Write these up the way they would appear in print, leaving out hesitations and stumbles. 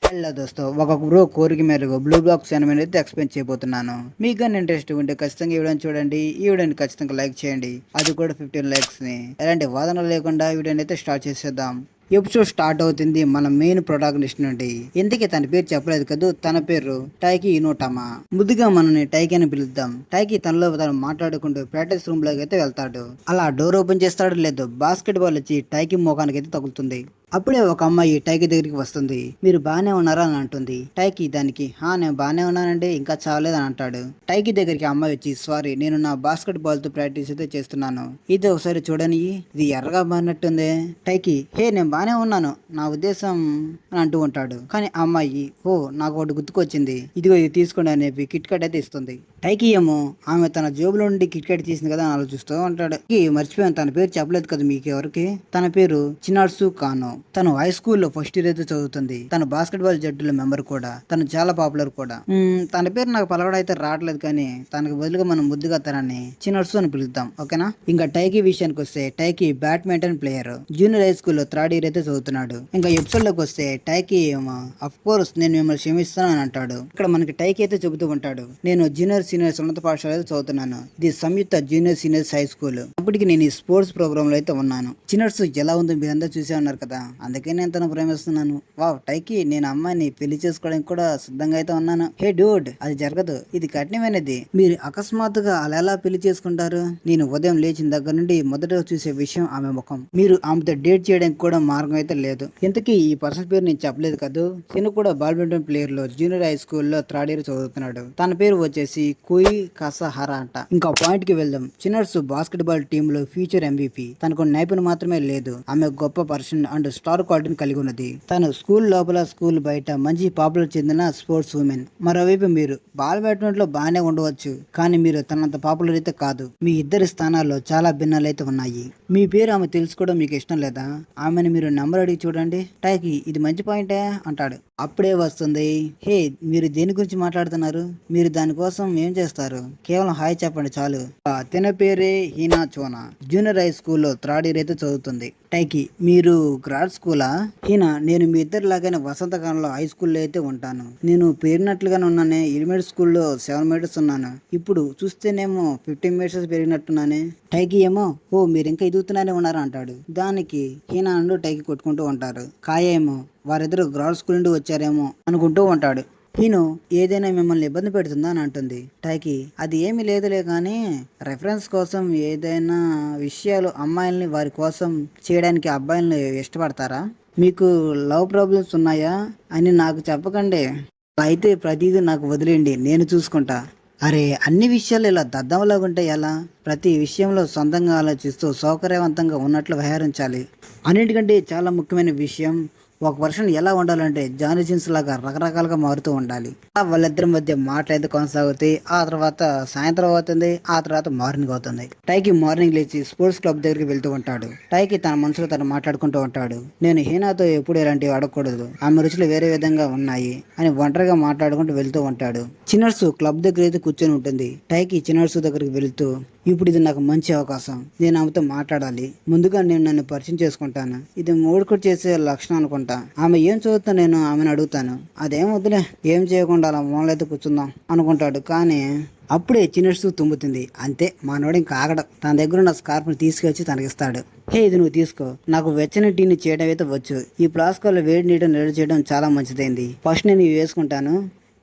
Hello దోస్తో ఒక bro కోరిక మేరకు బ్లూ బాక్స్ ఎనిమిది అయితే ఎక్స్ప్లెయిన్ చేయబోతున్నాను. మీకు కానీ ఇంట్రెస్ట్ ఉంటే ఖచ్చితంగా ఈ వీడియోని చూడండి. ఈ వీడియోని ఖచ్చితంగా లైక్ చేయండి, అది కూడా 15 లైక్స్ ని. ఎలాంటి వాదన లేకుండా వీడియోని అయితే స్టార్ట్ చేసేద్దాం. ఎపిసోడ్ స్టార్ట్ అవుతుంది మన మెయిన్ ప్రొటాగనిస్ట్ నుండి. ఇంతకీ తన పేరు చెప్పలేదు కదా, తన పేరు టైకి ఇనోటమా. ముద్దుగా మనని టైకి అని పిలుద్దాం. టైకి తనలో తను మాట్లాడుకుంటూ ప్రాక్టీస్ రూమ్ లోకి అయితే వెళ్తాడు. అలా డోర్ ఓపెన్ చేస్తాడు, లేదు బాస్కెట్ బాల్ వచ్చి టైకి మోకానికి అయితే తగులుతుంది. అప్పుడే ఒక అమ్మాయి టైకి దగ్గరికి వస్తుంది. మీరు బాగానే ఉన్నారా అని అంటుంది. టైకి దానికి నేను బాగానే ఉన్నానండి, ఇంకా చావలేదు అని అంటాడు. టైకి దగ్గరికి అమ్మాయి వచ్చి, సారీ నేను నా బాస్కెట్ బాల్ తో ప్రాక్టీస్ అయితే చేస్తున్నాను, ఇది ఒకసారి చూడని, ఇది ఎర్రగా మారినట్టుంది. టైకి నేను బాగానే ఉన్నాను, నా ఉద్దేశం అని అంటూ ఉంటాడు. కానీ ఆ అమ్మాయి నాకు ఒకటి గుర్తుకొచ్చింది, ఇదిగో ఇది తీసుకోండి అని చెప్పి కిట్ కట్ అయితే ఇస్తుంది. టైకి ఏమో ఆమె తన జేబులో నుండి కిట్ కట్ తీసింది కదా అని ఆలోచిస్తూ ఉంటాడు. మర్చిపోయాను, తన పేరు చెప్పలేదు కదా మీకు ఎవరికి. తన పేరు చినార్సు కానో. తను హై స్కూల్లో ఫస్ట్ ఇయర్ అయితే చదువుతుంది. తను బాస్కెట్ బాల్ జట్టులో మెంబర్ కూడా. తను చాలా పాపులర్ కూడా. తన పేరు నాకు పలకడం అయితే రావట్లేదు, కానీ తనకు బదులుగా మనం ముద్దుగా తనని చినర్సు అని పిలుద్దాం, ఓకేనా. ఇంకా టైకి విషయానికి వస్తే, టైకి బ్యాడ్మింటన్ ప్లేయర్. జూనియర్ హై స్కూల్లో థర్డ్ ఇయర్ అయితే చదువుతున్నాడు. ఇంకా ఎపిసోడ్ లోకి వస్తే టైకి ఏమో అఫ్ కోర్స్ నేను మిమ్మల్ని క్షమిస్తాను అని అంటాడు. ఇక్కడ మనకి టైకి అయితే చెబుతూ ఉంటాడు, నేను జూనియర్ సీనియర్స్ ఉన్నత పాఠశాల అయితే చదువుతున్నాను. ఇది సంయుక్త జూనియర్ సీనియర్స్ హై స్కూల్. అప్పటికి నేను ఈ స్పోర్ట్స్ ప్రోగ్రామ్ లో అయితే ఉన్నాను. చినర్సు ఎలా ఉందో మీరంతా చూసే ఉన్నారు కదా, అందుకే నేను తను ప్రేమిస్తున్నాను. వావ్ టైకి, నేను అమ్మాయిని పెళ్లి చేసుకోవడానికి కూడా సిద్ధంగా అయితే ఉన్నాను. హే డూడ్, అది జరగదు, ఇది కఠినమైనది. మీరు అకస్మాత్తుగా అలా ఎలా పెళ్లి చేసుకుంటారు? నేను ఉదయం లేచిన దగ్గర నుండి మొదట చూసే విషయం ఆమె ముఖం. మీరు ఆమెతో డేట్ చేయడానికి కూడా మార్గం అయితే లేదు. ఇంతకీ ఈ పర్సన్ పేరు నేను చెప్పలేదు కదా. తిను కూడా బ్యాడ్మింటన్ ప్లేయర్ లో జూనియర్ హై స్కూల్లో థర్డ్ ఇయర్ చదువుతున్నాడు. తన పేరు వచ్చేసి కుయి కసహరా అంట. ఇంకా పాయింట్ కి వెళ్దాం. చిన్నర్స్ బాస్కెట్ బాల్ టీమ్ లో ఫ్యూచర్ MVP. తనకు నైపుణ్యం మాత్రమే లేదు, ఆమె గొప్ప పర్సన్ అండ్ స్టార్ క్వాలిటీని కలిగి ఉన్నది. తను స్కూల్ లోపల స్కూల్ బయట మంచి పాపులర్ చెందిన స్పోర్ట్స్ ఉమెన్. మరోవైపు మీరు బాల్ బ్యాడ్మింటన్ లో బాగానే ఉండవచ్చు, కానీ మీరు తనంత పాపులర్ అయితే కాదు. మీ ఇద్దరి స్థానాల్లో చాలా భిన్నాలు అయితే ఉన్నాయి. మీ పేరు ఆమె తెలుసుకోవడం మీకు ఇష్టం లేదా? ఆమెను మీరు నంబర్ అడిగి చూడండి. టైకి ఇది మంచి పాయింటే అంటాడు. అప్పుడే వస్తుంది, హే మీరు దేని గురించి మాట్లాడుతున్నారు? మీరు దానికోసం ఏం చేస్తారు? కేవలం హాయ్ చెప్పండి చాలు. తిన పేరే హీనా చోనా. జూనియర్ హై స్కూల్లో థర్డ్ ఇయర్ అయితే చదువుతుంది. టైకి మీరు గ్రాడ్ స్కూలా? హీనా నేను మీ ఇద్దరు లాగానే వసంతకాలంలో హై స్కూల్లో అయితే ఉంటాను. నేను పేరినట్లుగానే ఉన్నానే. ఎలిమెంటరీ స్కూల్లో 7 మీటర్స్ ఉన్నాను, ఇప్పుడు చూస్తేనేమో 15 మీటర్స్ పెరిగినట్టున్నానే. టైకి ఏమో మీరు ఇంకా ఎదుగుతున్నానే ఉన్నారా అంటాడు. దానికి హీనా అంటూ టైకి కొట్టుకుంటూ ఉంటారు. కాయ ఏమో వారిద్దరు గ్రాడ్ స్కూల్ నుండి వచ్చారేమో అనుకుంటూ ఉంటాడు. హీను ఏదైనా మిమ్మల్ని ఇబ్బంది పెడుతుందా అని అంటుంది. టైకి అది ఏమీ లేదులే, కానీ రెఫరెన్స్ కోసం ఏదైనా విషయాలు అమ్మాయిల్ని వారి కోసం చేయడానికి అబ్బాయిల్ని ఇష్టపడతారా? మీకు లవ్ ప్రాబ్లమ్స్ ఉన్నాయా అని నాకు చెప్పకండి. అయితే ప్రతిదీ నాకు వదిలేండి, నేను చూసుకుంటా. అరే అన్ని విషయాలు ఇలా దద్దమలాగుంటే ఎలా? ప్రతి విషయంలో సొంతంగా ఆలోచిస్తూ సౌకర్యవంతంగా ఉన్నట్లు వ్యవహరించాలి. అన్నిటికంటే చాలా ముఖ్యమైన విషయం, ఒక పర్సన్ ఎలా ఉండాలంటే జానీ సిన్స్ లాగా రకరకాలుగా మారుతూ ఉండాలి. వాళ్ళిద్దరి మధ్య మాటలు కొనసాగుతాయి. ఆ తర్వాత సాయంత్రం అవుతుంది, ఆ తర్వాత మార్నింగ్ అవుతుంది. టైకి మార్నింగ్ లేచి స్పోర్ట్స్ క్లబ్ దగ్గరికి వెళ్తూ ఉంటాడు. టైకి తన మనసులో తను మాట్లాడుకుంటూ ఉంటాడు, నేను హీనాతో ఎప్పుడు ఇలాంటివి అడగకూడదు, ఆమె రుచులు వేరే విధంగా ఉన్నాయి అని ఒంటరిగా మాట్లాడుకుంటూ వెళ్తూ ఉంటాడు. చిన్నర్సు క్లబ్ దగ్గర అయితే కూర్చొని ఉంటుంది. టైకి చిన్నర్సు దగ్గరికి వెళ్తూ, ఇప్పుడు ఇది నాకు మంచి అవకాశం, నేను ఆమెతో మాట్లాడాలి. ముందుగా నేను నన్ను పరిచయం చేసుకుంటాను. ఇది మూడుకు చేసే లక్షణం అనుకుంటా. ఆమె ఏం చదువుతా నేను ఆమెను అడుగుతాను. అదేం వద్దులే, ఏం చేయకుండా అలా మూలైతే కూర్చుందాం అనుకుంటాడు. కానీ అప్పుడే చిన్నర్సు తుమ్ముతుంది. అంతే, మనోడు ఇంకా ఆగడం. తన దగ్గర ఉన్న స్కార్ఫ్ని తీసుకొచ్చి తనకిస్తాడు. ఇది నువ్వు తీసుకో, నాకు వెచ్చని టీని చేయడం అయితే వచ్చు. ఈ ప్లాస్కాల్లో వేడి నీటిని రెడీ చేయడం చాలా మంచిదైంది. ఫస్ట్ నేను ఇవి వేసుకుంటాను,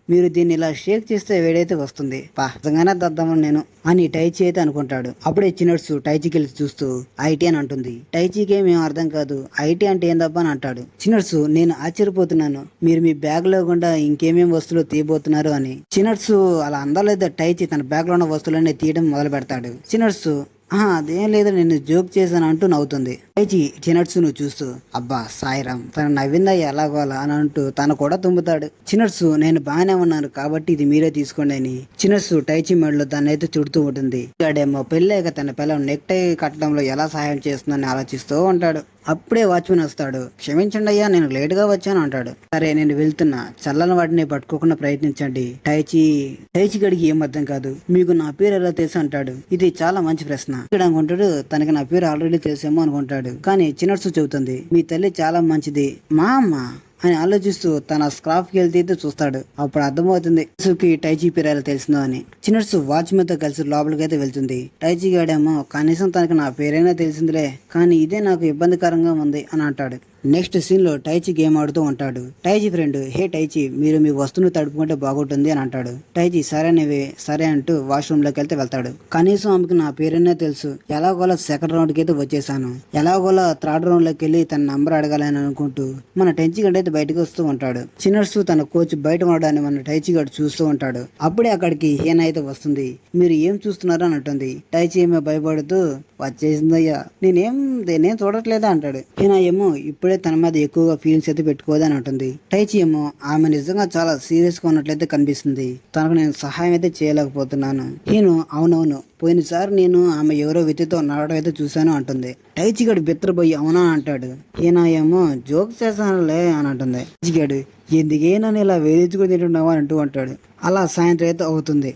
మీరు దీన్ని ఇలా షేక్ చేస్తే వేడైతే వస్తుంది. నిజంగానే దద్దామని నేను అని టైచి అయితే అనుకుంటాడు. అప్పుడే చిన్నర్సు టైచికి వెళ్ళి చూస్తూ ఐటీ అని అంటుంది. టైచికి ఏమేం అర్థం కాదు, ఐటీ అంటే ఏందబ్బా అని అంటాడు. చిన్నర్సు నేను ఆశ్చర్యపోతున్నాను, మీరు మీ బ్యాగ్ లో గుండా ఇంకేమేం వస్తువులు తీయబోతున్నారు అని. చిన్నర్సు అలా అందలేదా టైచి తన బ్యాగ్ లో ఉన్న వస్తువులన్నీ తీయడం మొదలు పెడతాడు. చిన్నర్సు అదేం లేదు, నేను జోక్ చేశాను అంటూ నవ్వుతుంది. టైచి చిన్నర్సును చూస్తూ, అబ్బా సాయిరామ్, తను నవ్విందా ఎలాగోలా అని అంటూ తను కూడా తుమ్ముతాడు. చిన్నర్సు నేను బాగానే ఉన్నాను కాబట్టి ఇది మీరే తీసుకోండి అని చిన్నర్సు టైచి మెడలో దాన్ని అయితే చుడుతూ ఉంటుంది. ఇక్కడేమో పెళ్ళాక తన పిల్లలు నెక్ టై కట్టడంలో ఎలా సహాయం చేస్తుందని ఆలోచిస్తూ ఉంటాడు. అప్పుడే వాచ్మెన్ వస్తాడు. క్షమించండి అయ్యా, నేను లేట్ గా వచ్చాను అంటాడు. సరే నేను వెళ్తున్నా, చల్లని వాటిని పట్టుకోకుండా ప్రయత్నించండి. టైచి గడికి ఏం అర్థం కాదు. మీకు నా పేరు ఎలా తెలుసు అంటాడు. ఇది చాలా మంచి ప్రశ్న. ఇక్కడ అనుకుంటాడు, తనకి నా పేరు ఆల్రెడీ తెలుసేమో అనుకుంటాడు. కానీ చిన్నర్సు చెబుతుంది, మీ తల్లి చాలా మంచిది. మా అమ్మ అని ఆలోచిస్తూ తన స్క్రాఫ్కి వెళ్తే చూస్తాడు. అప్పుడు అర్థమవుతుంది చిన్నర్సుకి టైచి పేరు తెలిసిందో అని. చిన్నర్సు వాచ్మెన్ తో కలిసి లోపలికైతే వెళ్తుంది. టైచి గాడేమో కనీసం తనకి నా పేరైనా తెలిసిందిలే, కానీ ఇదే నాకు ఇబ్బందికరంగా ఉంది అని అంటాడు. నెక్స్ట్ సీన్ లో టైచి గేమ్ ఆడుతూ ఉంటాడు. టైచి ఫ్రెండ్, హే టైచి, మీరు మీ వస్తువును తడుపుకుంటే బాగుంటుంది అని అంటాడు. టైచి సరే అంటూ వాష్రూమ్ లోకి వెళ్తాడు. కనీసం ఆమెకు నా పేరునే తెలుసు, ఎలాగోలా సెకండ్ రౌండ్ కి అయితే వచ్చేసాను, ఎలాగోలా థర్డ్ రౌండ్ లోకి వెళ్ళి తన నంబర్ అడగాలని అనుకుంటూ మన టైచి గడ్ అయితే బయటకు వస్తూ ఉంటాడు. చిన్నర్సు తన కోచ్ బయట ఉండడాన్ని మన టైచి గడ్ చూస్తూ ఉంటాడు. అప్పుడే అక్కడికి హీనా అయితే వస్తుంది. మీరు ఏం చూస్తున్నారో అని అంటుంది. టైచి ఏమో భయపడుతూ, వచ్చేసిందయ్యా, నేనేం చూడట్లేదా అంటాడు. హీనా ఏమో ఇప్పుడే తన మీద ఎక్కువగా ఫీలింగ్స్ అయితే పెట్టుకోదని అంటుంది. టైచి ఏమో ఆమె నిజంగా చాలా సీరియస్ గా ఉన్నట్లయితే కనిపిస్తుంది, తనకు నేను సహాయం అయితే చేయలేకపోతున్నాను. నేను అవునవును, పోయినసారి నేను ఆమె ఎవరో వ్యక్తితో నడవడం అయితే చూశాను అంటుంది. టైచి గడు బిత్తరపోయి అవునా అంటాడు. హీనా ఏమో జోక్ చేశానులే అని అంటుంది. టైచి గడు ఎందుకేనా ఇలా వేధించుకుని తింటున్నావా అని అంటూ అంటాడు. అలా సాయంత్రం అయితే అవుతుంది.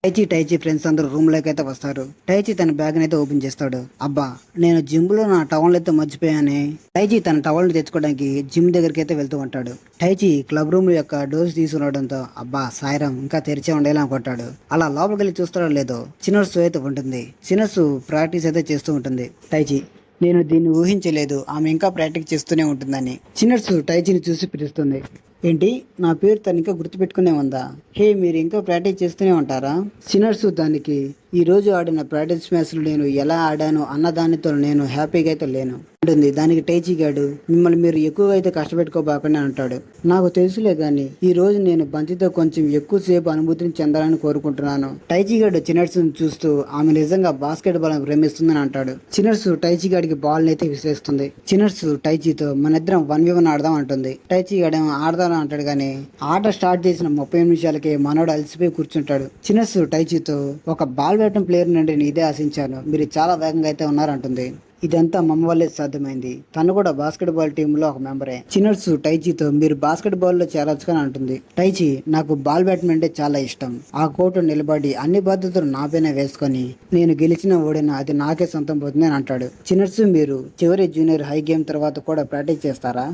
టైచి ఫ్రెండ్స్ అందరూ రూమ్ లోకి అయితే వస్తారు. టైచి తన బ్యాగ్ అయితే ఓపెన్ చేస్తాడు. అబ్బా, నేను జిమ్ లో నా టవల్ అయితే మర్చిపోయానే. టైచి తన టవల్ తెచ్చుకోవడానికి జిమ్ దగ్గరికి అయితే వెళ్తూ ఉంటాడు. టైచి క్లబ్ రూమ్ యొక్క డోర్స్ తీసుకురావడంతో అబ్బా సాయిరాం ఇంకా తెరిచే ఉండేలా అనుకుంటాడు. అలా లోపలికి వెళ్ళి చూస్తాడో లేదో చిన్నర్సు అయితే ఉంటుంది. చిన్నర్సు ప్రాక్టీస్ అయితే చేస్తూ ఉంటుంది. టైచి, నేను దీన్ని ఊహించలేదు, ఆమె ఇంకా ప్రాక్టీస్ చేస్తూనే ఉంటుందని. చిన్నర్సు టైచిని చూసి పిలుస్తుంది. ఏంటి, నా పేరు తను ఇంకా గుర్తుపెట్టుకునే ఉందా? హే, మీరు ఇంకా ప్రాక్టీస్ చేస్తూనే ఉంటారా? చిన్నర్సు దానికి ఈ రోజు ఆడిన ప్రాక్టీస్ మ్యాచ్లు నేను ఎలా ఆడాను అన్న దానితో నేను హ్యాపీగా అయితే లేను ఉంటుంది. దానికి టైచి గాడు, మిమ్మల్ని మీరు ఎక్కువగా అయితే కష్టపెట్టుకోబాకని అంటాడు. నాకు తెలుసులే గాని ఈ రోజు నేను బంతితో కొంచెం ఎక్కువసేపు అనుభూతిని చెందాలని కోరుకుంటున్నాను. టైచి గాడు చిన్నర్సును చూస్తూ ఆమె నిజంగా బాస్కెట్ బాల్ ప్రేమిస్తుందని అంటాడు. చిన్నర్సు టైచి గాడికి బాల్ అయితే విసిరేస్తుంది. చిన్నర్సు టైచితో మనిద్దరం 1v1 ఆడదాం అంటుంది. టైచి గాడేమో ఆడదాం అంటాడు గానీ ఆట స్టార్ట్ చేసిన 30 నిమిషాలకి మనోడు అలసిపోయి కూర్చుంటాడు. చిన్నర్సు టైచితో, ఒక బాల్ బ్యాటం ప్లేయర్ నుండి నేను ఇదే ఆశించాను, మీరు చాలా వేగంగా అయితే ఉన్నారంటుంది. ఇదంతా మమ్మ వల్లే సాధ్యమైంది, తను కూడా బాస్కెట్ బాల్ టీమ్ లో ఒక మెంబరే. చిన్నర్సు టైచితో, మీరు బాస్కెట్ బాల్ లో చేరొచ్చుకొని అంటుంది. టైచి, నాకు బాల్ బ్యాట్మెంట్ అంటే చాలా ఇష్టం, ఆ కోర్టు నిలబడి అన్ని బాధ్యతలు నాపైన వేసుకొని నేను గెలిచినా ఓడినా అది నాకే సొంతం పోతుంది అని అంటాడు. చిన్నర్సు, మీరు చివరి జూనియర్ హై గేమ్ తర్వాత కూడా ప్రాక్టీస్ చేస్తారా?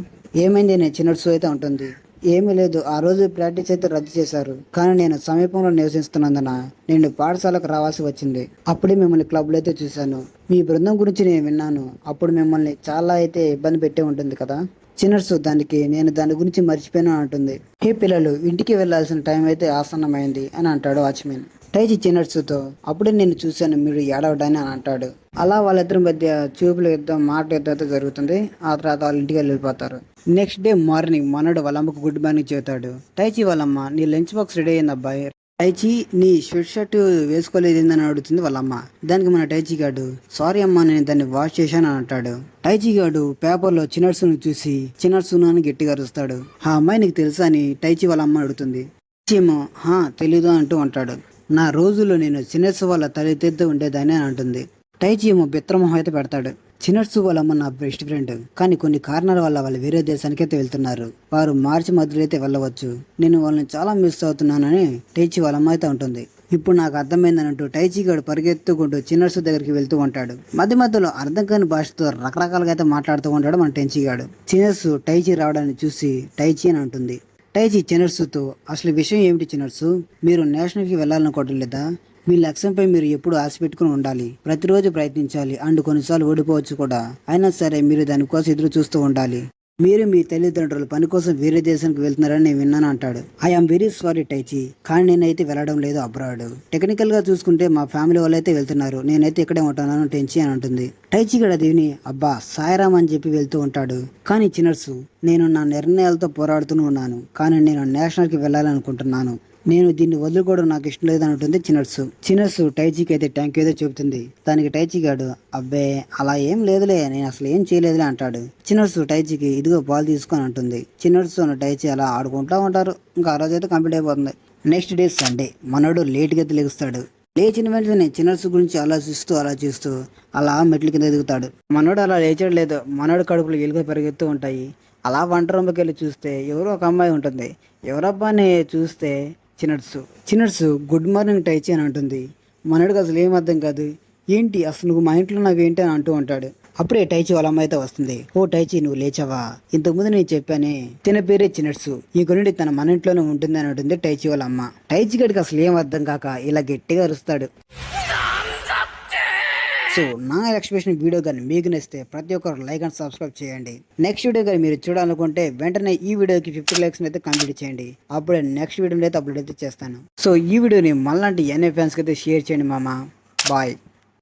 ఏమైంది అని చిన్నర్సు అయితే ఉంటుంది. ఏమీ లేదు, ఆ రోజు ప్రాక్టీస్ అయితే రద్దు చేశారు, కానీ నేను సమీపంలో నివసిస్తున్నందున నేను పాఠశాలకు రావాల్సి వచ్చింది. అప్పుడే మిమ్మల్ని క్లబ్లో అయితే చూశాను, మీ బృందం గురించి నేను విన్నాను, అప్పుడు మిమ్మల్ని చాలా అయితే ఇబ్బంది పెట్టే ఉంటుంది కదా. చిన్నర్సు దానికి, నేను దాని గురించి మర్చిపోయినా అంటుంది. హే పిల్లలు, ఇంటికి వెళ్లాల్సిన టైం అయితే ఆసన్నమైంది అని అంటాడు వాచ్మెన్. టైచి చిన్నర్సుతో, అప్పుడే నేను చూశాను మీరు ఏడవడాన్ని అని అంటాడు. అలా వాళ్ళిద్దరి మధ్య చూపుల యుద్ధం, మాట యుద్ధం అయితే జరుగుతుంది. ఆ తర్వాత వాళ్ళ ఇంటికి వెళ్ళిపోతారు. నెక్స్ట్ డే మార్నింగ్ మనోడు వాళ్ళమ్మకు గుడ్ మార్నింగ్ చెబుతాడు. టైచి వాళ్ళమ్మ, నీ లంచ్ బాక్స్ రెడీ అయింది అబ్బాయి. టైచి, నీ స్వెట్ షర్ట్ వేసుకోలేదని అడుగుతుంది వాళ్ళమ్మ. దానికి మన టైచి గాడు, సారీ అమ్మా, నేను దాన్ని వాష్ చేశాను అని అంటాడు. టైచి గాడు పేపర్లో చిన్నర్సును చూసి చిన్నర్సును అని గట్టిగా అరుస్తాడు. ఆ అమ్మాయి నీకు తెలుసా అని టైచి వాళ్ళ అమ్మ అడుగుతుంది. టైచి ఏమో తెలీదు అంటూ అంటాడు. నా రోజుల్లో నేను చిన్నర్సు వాళ్ళ తల్లితెత్తు ఉండేదాన్ని అని అంటుంది. టైచి ఏమో బిత్రమొహం అయితే పెడతాడు. చిన్నర్సు వాళ్ళమ్మ నా బెస్ట్ ఫ్రెండ్, కానీ కొన్ని కారణాల వల్ల వాళ్ళు వేరే దేశానికి అయితే వెళ్తున్నారు, వారు మార్చి మధ్యలో అయితే వెళ్ళవచ్చు, నేను వాళ్ళని చాలా మిస్ అవుతున్నానని టైచి వాళ్ళమ్మ అయితే ఉంటుంది. ఇప్పుడు నాకు అర్థమైందని అంటూ టైచి గాడు పరిగెత్తుకుంటూ చిన్నర్సు దగ్గరికి వెళ్తూ ఉంటాడు. మధ్య మధ్యలో అర్థం కాని భాషతో రకరకాలుగా అయితే మాట్లాడుతూ ఉంటాడు మన టైచి గాడు. చిన్నర్సు టైచి రావడాన్ని చూసి టైచి అని అంటుంది. టైచి చిన్నర్సుతో, అసలు విషయం ఏమిటి చిన్నర్సు, మీరు నేషనల్కి వెళ్ళాలనుకోవడం లేదా? మీ లక్ష్యంపై మీరు ఎప్పుడు ఆశ పెట్టుకుని ఉండాలి, ప్రతిరోజు ప్రయత్నించాలి, అండ్ కొన్నిసార్లు ఓడిపోవచ్చు కూడా, అయినా సరే మీరు దానికోసం ఎదురు చూస్తూ ఉండాలి. మీరు మీ తల్లిదండ్రులు పని కోసం వేరే దేశానికి వెళ్తున్నారని నేను విన్నాను అంటాడు. ఐఎమ్ వెరీ సారీ టైచి, కానీ నేనైతే వెళ్ళడం లేదు అబ్రాడ్, టెక్నికల్ గా చూసుకుంటే మా ఫ్యామిలీ వాళ్ళు అయితే వెళ్తున్నారు, నేనైతే ఇక్కడే ఉంటాను టెన్చి అని అంటుంది. టైచి గడ దీవిని అబ్బా సాయిరామ్ అని చెప్పి వెళ్తూ ఉంటాడు. కానీ చిన్నర్సు, నేను నా నిర్ణయాలతో పోరాడుతూనే ఉన్నాను, కానీ నేను నేషనల్ కి వెళ్ళాలనుకుంటున్నాను, నేను దీన్ని వదులుకోవడం నాకు ఇష్టం లేదని ఉంటుంది చిన్నర్సు టైచికి అయితే థ్యాంక్ యూ ఏదో చెబుతుంది. దానికి టైచి గాడు, అబ్బే అలా ఏం లేదులే, నేను అసలు ఏం చేయలేదులే అంటాడు. చిన్నర్సు టైచికి ఇదిగో బాల్ తీసుకొని అంటుంది. చిన్నర్సు టైచి అలా ఆడుకుంటూ ఉంటారు. ఇంకా ఆ రోజు అయితే కంప్లీట్ అయిపోతుంది. నెక్స్ట్ డే సండే, మనోడు లేట్గా అయితే లెగుస్తాడు. లేచిన వెంటనే చిన్నర్సు గురించి ఆలోచిస్తూ అలా మెట్ల కింద ఎదుగుతాడు. మనోడు అలా లేచడం లేదు, మనోడు కడుపులు ఎలుగా పరిగెత్తూ ఉంటాయి. అలా వంట రూమ్కి వెళ్ళి చూస్తే ఎవరో ఒక అమ్మాయి ఉంటుంది. ఎవరబ్బా అని చూస్తే చిన్నర్సు గుడ్ మార్నింగ్ టైచి అని అంటుంది. మనోడికి అసలు ఏం అర్థం కాదు. ఏంటి అసలు నువ్వు మా ఇంట్లో నావేంటి అని అంటూ ఉంటాడు. అప్పుడే టైచి వాళ్ళ అమ్మ అయితే వస్తుంది. ఓ టైచి, నువ్వు లేచావా? ఇంతకు ముందు నేను చెప్పానే, తిన పేరే చినట్సు, ఈ నుండి తన మన ఇంట్లోనే ఉంటుంది అని ఉంటుంది టైచి వాళ్ళ అమ్మ. టైచి గడికి అసలు ఏం అర్థం కాక ఇలా గట్టిగా అరుస్తాడు. సో నా ఎక్స్ప్రెషన్ వీడియో కానీ మీకు నచ్చితే ప్రతి ఒక్కరు లైక్ అండ్ సబ్స్క్రైబ్ చేయండి. నెక్స్ట్ వీడియో కానీ మీరు చూడాలనుకుంటే వెంటనే ఈ వీడియోకి 50 లైక్స్ అయితే కంప్లీట్ చేయండి. అప్పుడే నెక్స్ట్ వీడియో అయితే అప్లోడ్ అయితే చేస్తాను. సో ఈ వీడియోని మళ్ళీ NA ఫ్యాన్స్కి అయితే షేర్ చేయండి మామ. బాయ్.